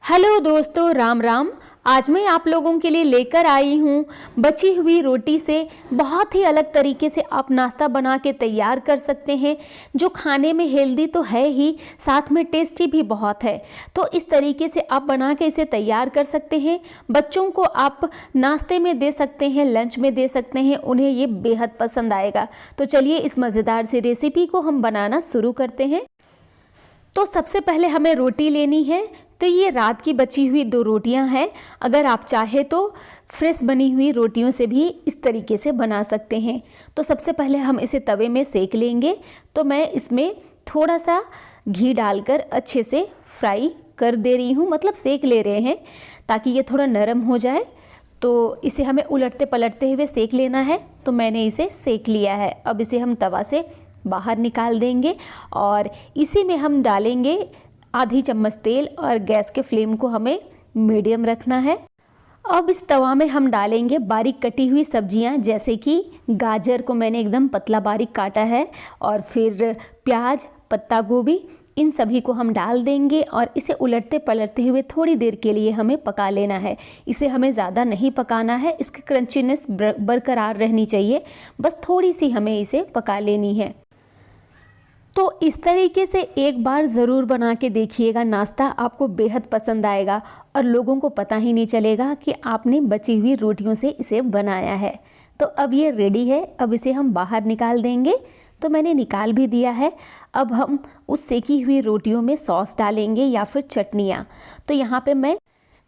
Hello दोस्तों, राम राम। आज मैं आप लोगों के लिए लेकर आई हूँ बची हुई रोटी से बहुत ही अलग तरीके से आप नाश्ता बना के तैयार कर सकते हैं, जो खाने में हेल्दी तो है ही, साथ में टेस्टी भी बहुत है। तो इस तरीके से आप बना के इसे तैयार कर सकते हैं। बच्चों को आप नाश्ते में दे सकते हैं, लंच में दे सकते हैं, उन्हें ये बेहद पसंद आएगा। तो चलिए इस मज़ेदार सी रेसिपी को हम बनाना शुरू करते हैं। तो सबसे पहले हमें रोटी लेनी है। तो ये रात की बची हुई 2 रोटियां हैं। अगर आप चाहे तो फ्रेश बनी हुई रोटियों से भी इस तरीके से बना सकते हैं। तो सबसे पहले हम इसे तवे में सेक लेंगे। तो मैं इसमें थोड़ा सा घी डालकर अच्छे से फ्राई कर दे रही हूँ, मतलब सेक ले रहे हैं ताकि ये थोड़ा नरम हो जाए। तो इसे हमें उलटते पलटते हुए सेक लेना है। तो मैंने इसे सेक लिया है। अब इसे हम तवा से बाहर निकाल देंगे और इसी में हम डालेंगे आधी चम्मच तेल और गैस के फ्लेम को हमें मीडियम रखना है। अब इस तवा में हम डालेंगे बारीक कटी हुई सब्जियां, जैसे कि गाजर को मैंने एकदम पतला बारीक काटा है, और फिर प्याज, पत्ता गोभी, इन सभी को हम डाल देंगे और इसे उलटते पलटते हुए थोड़ी देर के लिए हमें पका लेना है। इसे हमें ज़्यादा नहीं पकाना है, इसकी क्रंचीनेस बरकरार रहनी चाहिए, बस थोड़ी सी हमें इसे पका लेनी है। तो इस तरीके से एक बार ज़रूर बना के देखिएगा, नाश्ता आपको बेहद पसंद आएगा और लोगों को पता ही नहीं चलेगा कि आपने बची हुई रोटियों से इसे बनाया है। तो अब ये रेडी है। अब इसे हम बाहर निकाल देंगे। तो मैंने निकाल भी दिया है। अब हम उस सेकी हुई रोटियों में सॉस डालेंगे या फिर चटनियाँ। तो यहाँ पे मैं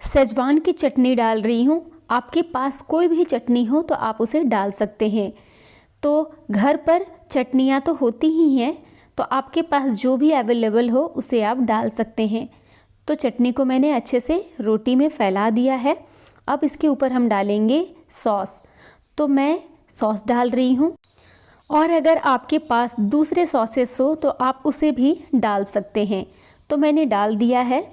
सेजवान की चटनी डाल रही हूँ। आपके पास कोई भी चटनी हो तो आप उसे डाल सकते हैं। तो घर पर चटनियाँ तो होती ही हैं, तो आपके पास जो भी अवेलेबल हो उसे आप डाल सकते हैं। तो चटनी को मैंने अच्छे से रोटी में फैला दिया है। अब इसके ऊपर हम डालेंगे सॉस। तो मैं सॉस डाल रही हूँ, और अगर आपके पास दूसरे सॉसेस हो तो आप उसे भी डाल सकते हैं। तो मैंने डाल दिया है।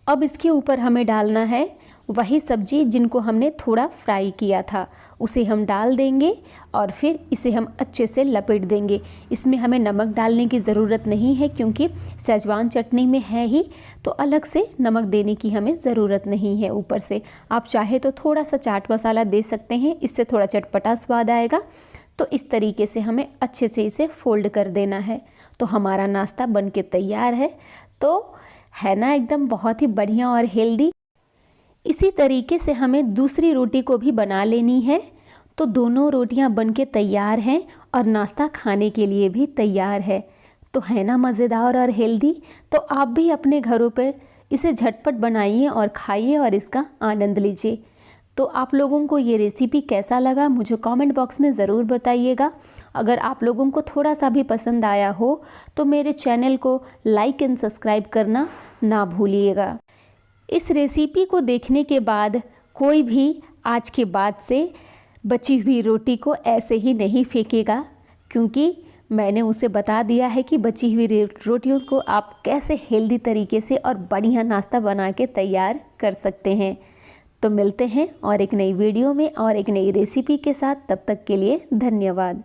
अब इसके ऊपर हमें डालना है वही सब्जी जिनको हमने थोड़ा फ्राई किया था, उसे हम डाल देंगे और फिर इसे हम अच्छे से लपेट देंगे। इसमें हमें नमक डालने की ज़रूरत नहीं है, क्योंकि सेजवान चटनी में है ही, तो अलग से नमक देने की हमें ज़रूरत नहीं है। ऊपर से आप चाहे तो थोड़ा सा चाट मसाला दे सकते हैं, इससे थोड़ा चटपटा स्वाद आएगा। तो इस तरीके से हमें अच्छे से इसे फोल्ड कर देना है। तो हमारा नाश्ता बन के तैयार है। तो है ना एकदम बहुत ही बढ़िया और हेल्दी। इसी तरीके से हमें दूसरी रोटी को भी बना लेनी है। तो दोनों रोटियां बनके तैयार हैं और नाश्ता खाने के लिए भी तैयार है। तो है ना मज़ेदार और हेल्दी। तो आप भी अपने घरों पर इसे झटपट बनाइए और खाइए और इसका आनंद लीजिए। तो आप लोगों को ये रेसिपी कैसा लगा मुझे कमेंट बॉक्स में ज़रूर बताइएगा। अगर आप लोगों को थोड़ा सा भी पसंद आया हो तो मेरे चैनल को लाइक एंड सब्सक्राइब करना ना भूलिएगा। इस रेसिपी को देखने के बाद कोई भी आज के बाद से बची हुई रोटी को ऐसे ही नहीं फेंकेगा, क्योंकि मैंने उसे बता दिया है कि बची हुई रोटियों को आप कैसे हेल्दी तरीके से और बढ़िया नाश्ता बना के तैयार कर सकते हैं। तो मिलते हैं और एक नई वीडियो में और एक नई रेसिपी के साथ। तब तक के लिए धन्यवाद।